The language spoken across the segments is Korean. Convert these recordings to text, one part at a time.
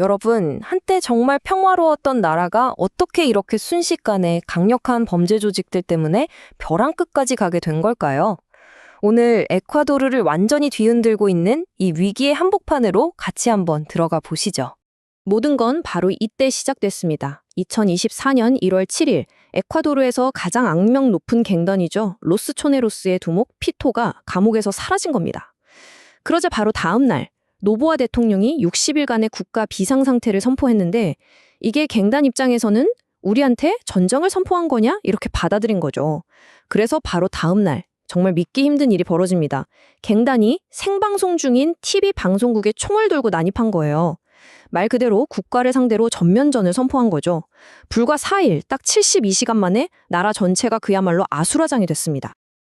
여러분, 한때 정말 평화로웠던 나라가 어떻게 이렇게 순식간에 강력한 범죄 조직들 때문에 벼랑 끝까지 가게 된 걸까요? 오늘 에콰도르를 완전히 뒤흔들고 있는 이 위기의 한복판으로 같이 한번 들어가 보시죠. 모든 건 바로 이때 시작됐습니다. 2024년 1월 7일, 에콰도르에서 가장 악명 높은 갱단이죠. 로스초네로스의 두목 피토가 감옥에서 사라진 겁니다. 그러자 바로 다음 날, 노보아 대통령이 60일간의 국가 비상상태를 선포했는데 이게 갱단 입장에서는 우리한테 전쟁을 선포한 거냐? 이렇게 받아들인 거죠. 그래서 바로 다음 날 정말 믿기 힘든 일이 벌어집니다. 갱단이 생방송 중인 TV 방송국에 총을 들고 난입한 거예요. 말 그대로 국가를 상대로 전면전을 선포한 거죠. 불과 4일, 딱 72시간 만에 나라 전체가 그야말로 아수라장이 됐습니다.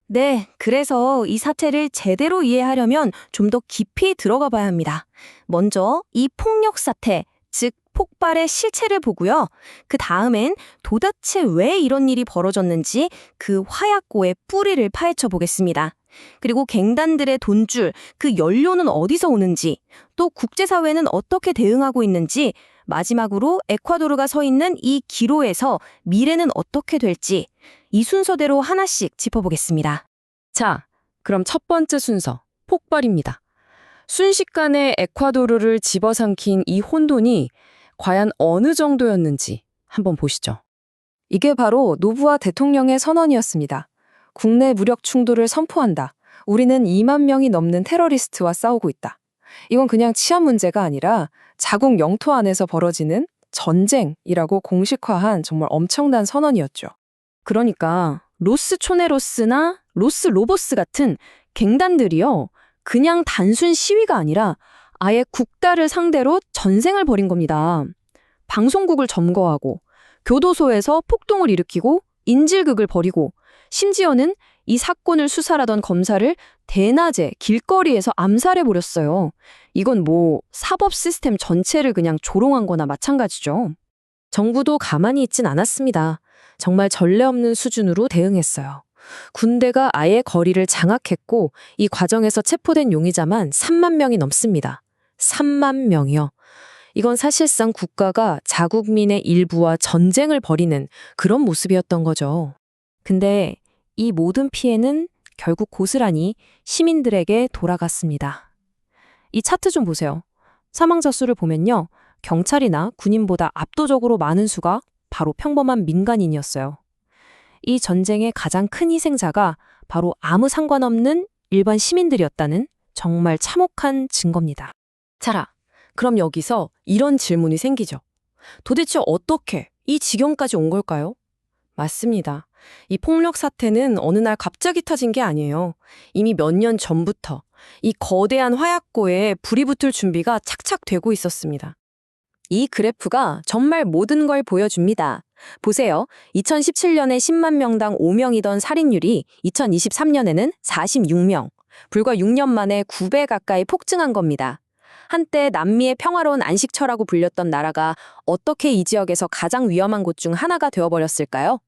네, 그래서 이 사태를 제대로 이해하려면 좀 더 깊이 들어가 봐야 합니다. 먼저 이 폭력 사태, 즉 폭발의 실체를 보고요. 그 다음엔 도대체 왜 이런 일이 벌어졌는지 그 화약고의 뿌리를 파헤쳐 보겠습니다. 그리고 갱단들의 돈줄, 그 연료는 어디서 오는지, 또 국제사회는 어떻게 대응하고 있는지, 마지막으로 에콰도르가 서 있는 이 기로에서 미래는 어떻게 될지 이 순서대로 하나씩 짚어보겠습니다. 자, 그럼 첫 번째 순서, 폭발입니다. 순식간에 에콰도르를 집어삼킨 이 혼돈이 과연 어느 정도였는지 한번 보시죠. 이게 바로 노보아 대통령의 선언이었습니다. 국내 무력 충돌을 선포한다. 우리는 2만 명이 넘는 테러리스트와 싸우고 있다. 이건 그냥 치안 문제가 아니라 자국 영토 안에서 벌어지는 전쟁이라고 공식화한 정말 엄청난 선언이었죠. 그러니까 로스초네로스나 로스로보스 같은 갱단들이요. 그냥 단순 시위가 아니라 아예 국가를 상대로 전쟁을 벌인 겁니다. 방송국을 점거하고 교도소에서 폭동을 일으키고 인질극을 벌이고 심지어는 이 사건을 수사하던 검사를 대낮에 길거리에서 암살해버렸어요. 이건 뭐 사법 시스템 전체를 그냥 조롱한 거나 마찬가지죠. 정부도 가만히 있진 않았습니다. 정말 전례 없는 수준으로 대응했어요. 군대가 아예 거리를 장악했고 이 과정에서 체포된 용의자만 3만 명이 넘습니다. 3만 명이요. 이건 사실상 국가가 자국민의 일부와 전쟁을 벌이는 그런 모습이었던 거죠. 근데 이 모든 피해는 결국 고스란히 시민들에게 돌아갔습니다. 이 차트 좀 보세요. 사망자 수를 보면요. 경찰이나 군인보다 압도적으로 많은 수가 바로 평범한 민간인이었어요. 이 전쟁의 가장 큰 희생자가 바로 아무 상관없는 일반 시민들이었다는 정말 참혹한 증거입니다. 자라, 그럼 여기서 이런 질문이 생기죠. 도대체 어떻게 이 지경까지 온 걸까요? 맞습니다. 이 폭력 사태는 어느 날 갑자기 터진 게 아니에요. 이미 몇 년 전부터 이 거대한 화약고에 불이 붙을 준비가 착착 되고 있었습니다. 이 그래프가 정말 모든 걸 보여줍니다. 보세요. 2017년에 10만 명당 5명이던 살인율이 2023년에는 46명. 불과 6년 만에 9배 가까이 폭증한 겁니다. 한때 남미의 평화로운 안식처라고 불렸던 나라가 어떻게 이 지역에서 가장 위험한 곳 중 하나가 되어버렸을까요?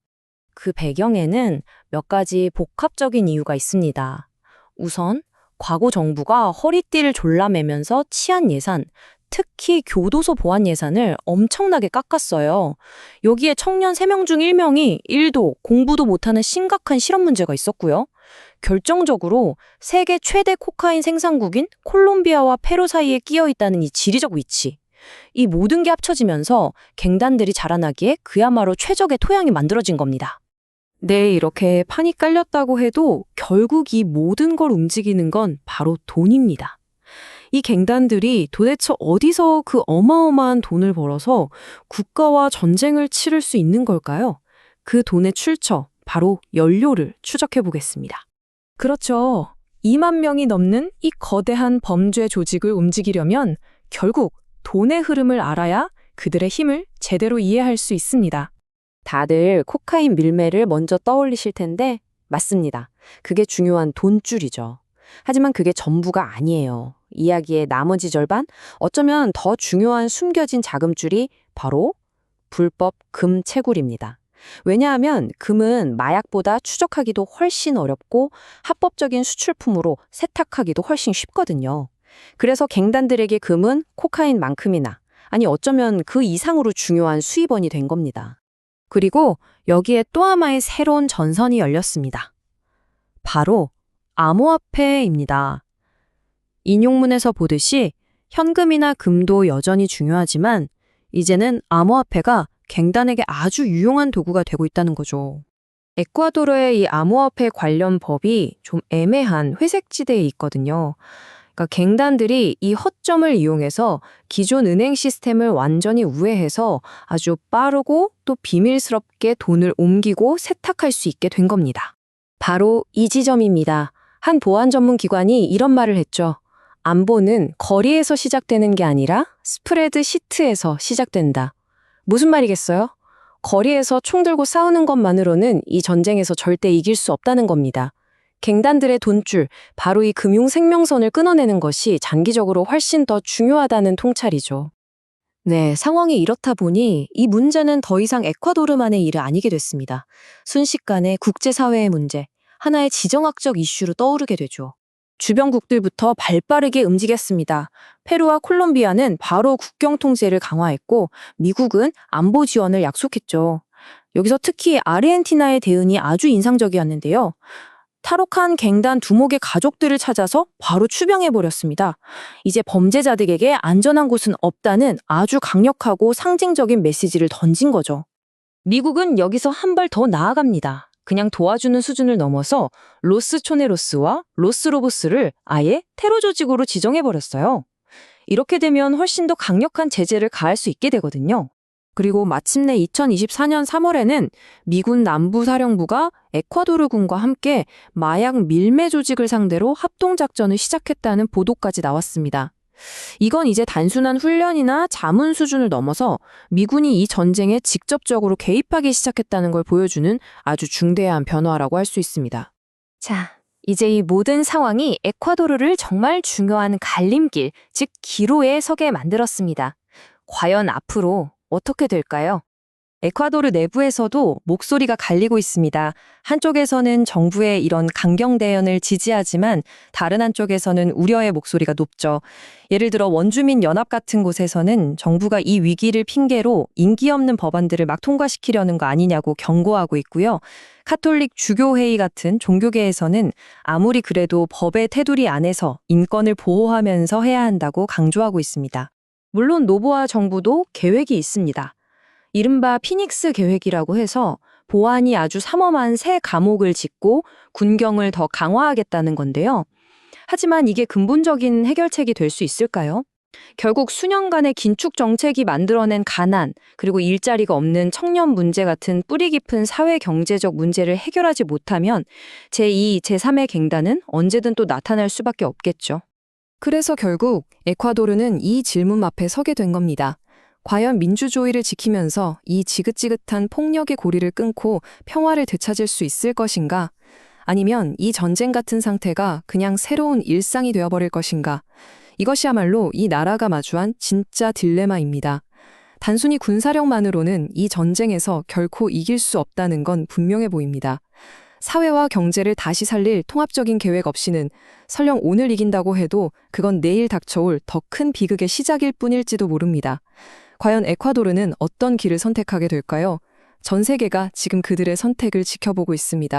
그 배경에는 몇 가지 복합적인 이유가 있습니다. 우선 과거 정부가 허리띠를 졸라매면서 치안 예산, 특히 교도소 보안 예산을 엄청나게 깎았어요. 여기에 청년 3명 중 1명이 일도 공부도 못하는 심각한 실업 문제가 있었고요. 결정적으로 세계 최대 코카인 생산국인 콜롬비아와 페루 사이에 끼어 있다는 이 지리적 위치. 이 모든 게 합쳐지면서 갱단들이 자라나기에 그야말로 최적의 토양이 만들어진 겁니다. 네, 이렇게 판이 깔렸다고 해도 결국 이 모든 걸 움직이는 건 바로 돈입니다. 이 갱단들이 도대체 어디서 그 어마어마한 돈을 벌어서 국가와 전쟁을 치를 수 있는 걸까요? 그 돈의 출처, 바로 연료를 추적해 보겠습니다. 그렇죠. 2만 명이 넘는 이 거대한 범죄 조직을 움직이려면 결국 돈의 흐름을 알아야 그들의 힘을 제대로 이해할 수 있습니다. 다들 코카인 밀매를 먼저 떠올리실 텐데 맞습니다. 그게 중요한 돈줄이죠. 하지만 그게 전부가 아니에요. 이야기의 나머지 절반, 어쩌면 더 중요한 숨겨진 자금줄이 바로 불법 금 채굴입니다. 왜냐하면 금은 마약보다 추적하기도 훨씬 어렵고 합법적인 수출품으로 세탁하기도 훨씬 쉽거든요. 그래서 갱단들에게 금은 코카인만큼이나 아니 어쩌면 그 이상으로 중요한 수입원이 된 겁니다. 그리고 여기에 또 하나의 새로운 전선이 열렸습니다. 바로 암호화폐입니다. 인용문에서 보듯이 현금이나 금도 여전히 중요하지만 이제는 암호화폐가 갱단에게 아주 유용한 도구가 되고 있다는 거죠. 에콰도르의 이 암호화폐 관련 법이 좀 애매한 회색지대에 있거든요. 그러니까 갱단들이 이 허점을 이용해서 기존 은행 시스템을 완전히 우회해서 아주 빠르고 또 비밀스럽게 돈을 옮기고 세탁할 수 있게 된 겁니다. 바로 이 지점입니다. 한 보안 전문 기관이 이런 말을 했죠. 안보는 거리에서 시작되는 게 아니라 스프레드 시트에서 시작된다. 무슨 말이겠어요? 거리에서 총 들고 싸우는 것만으로는 이 전쟁에서 절대 이길 수 없다는 겁니다. 갱단들의 돈줄, 바로 이 금융 생명선을 끊어내는 것이 장기적으로 훨씬 더 중요하다는 통찰이죠. 네, 상황이 이렇다 보니 이 문제는 더 이상 에콰도르만의 일이 아니게 됐습니다. 순식간에 국제사회의 문제, 하나의 지정학적 이슈로 떠오르게 되죠. 주변국들부터 발빠르게 움직였습니다. 페루와 콜롬비아는 바로 국경 통제를 강화했고 미국은 안보 지원을 약속했죠. 여기서 특히 아르헨티나의 대응이 아주 인상적이었는데요. 탈옥한 갱단 두목의 가족들을 찾아서 바로 추병해버렸습니다. 이제 범죄자들에게 안전한 곳은 없다는 아주 강력하고 상징적인 메시지를 던진 거죠. 미국은 여기서 한 발 더 나아갑니다. 그냥 도와주는 수준을 넘어서 로스 초네로스와 로스 로보스를 아예 테러 조직으로 지정해버렸어요. 이렇게 되면 훨씬 더 강력한 제재를 가할 수 있게 되거든요. 그리고 마침내 2024년 3월에는 미군 남부사령부가 에콰도르군과 함께 마약 밀매 조직을 상대로 합동작전을 시작했다는 보도까지 나왔습니다. 이건 이제 단순한 훈련이나 자문 수준을 넘어서 미군이 이 전쟁에 직접적으로 개입하기 시작했다는 걸 보여주는 아주 중대한 변화라고 할 수 있습니다. 자, 이제 이 모든 상황이 에콰도르를 정말 중요한 갈림길, 즉 기로에 서게 만들었습니다. 과연 앞으로 어떻게 될까요? 에콰도르 내부에서도 목소리가 갈리고 있습니다. 한쪽에서는 정부의 이런 강경 대응을 지지하지만 다른 한쪽에서는 우려의 목소리가 높죠. 예를 들어 원주민 연합 같은 곳에서는 정부가 이 위기를 핑계로 인기 없는 법안들을 막 통과시키려는 거 아니냐고 경고하고 있고요. 카톨릭 주교회의 같은 종교계에서는 아무리 그래도 법의 테두리 안에서 인권을 보호하면서 해야 한다고 강조하고 있습니다. 물론 노보아 정부도 계획이 있습니다. 이른바 피닉스 계획이라고 해서 보안이 아주 삼엄한 새 감옥을 짓고 군경을 더 강화하겠다는 건데요. 하지만 이게 근본적인 해결책이 될 수 있을까요? 결국 수년간의 긴축 정책이 만들어낸 가난, 그리고 일자리가 없는 청년 문제 같은 뿌리 깊은 사회 경제적 문제를 해결하지 못하면 제2, 제3의 갱단은 언제든 또 나타날 수밖에 없겠죠. 그래서 결국 에콰도르는 이 질문 앞에 서게 된 겁니다. 과연 민주주의를 지키면서 이 지긋지긋한 폭력의 고리를 끊고 평화를 되찾을 수 있을 것인가? 아니면 이 전쟁 같은 상태가 그냥 새로운 일상이 되어버릴 것인가? 이것이야말로 이 나라가 마주한 진짜 딜레마입니다. 단순히 군사력만으로는 이 전쟁에서 결코 이길 수 없다는 건 분명해 보입니다. 사회와 경제를 다시 살릴 통합적인 계획 없이는 설령 오늘 이긴다고 해도 그건 내일 닥쳐올 더 큰 비극의 시작일 뿐일지도 모릅니다. 과연 에콰도르는 어떤 길을 선택하게 될까요? 전 세계가 지금 그들의 선택을 지켜보고 있습니다.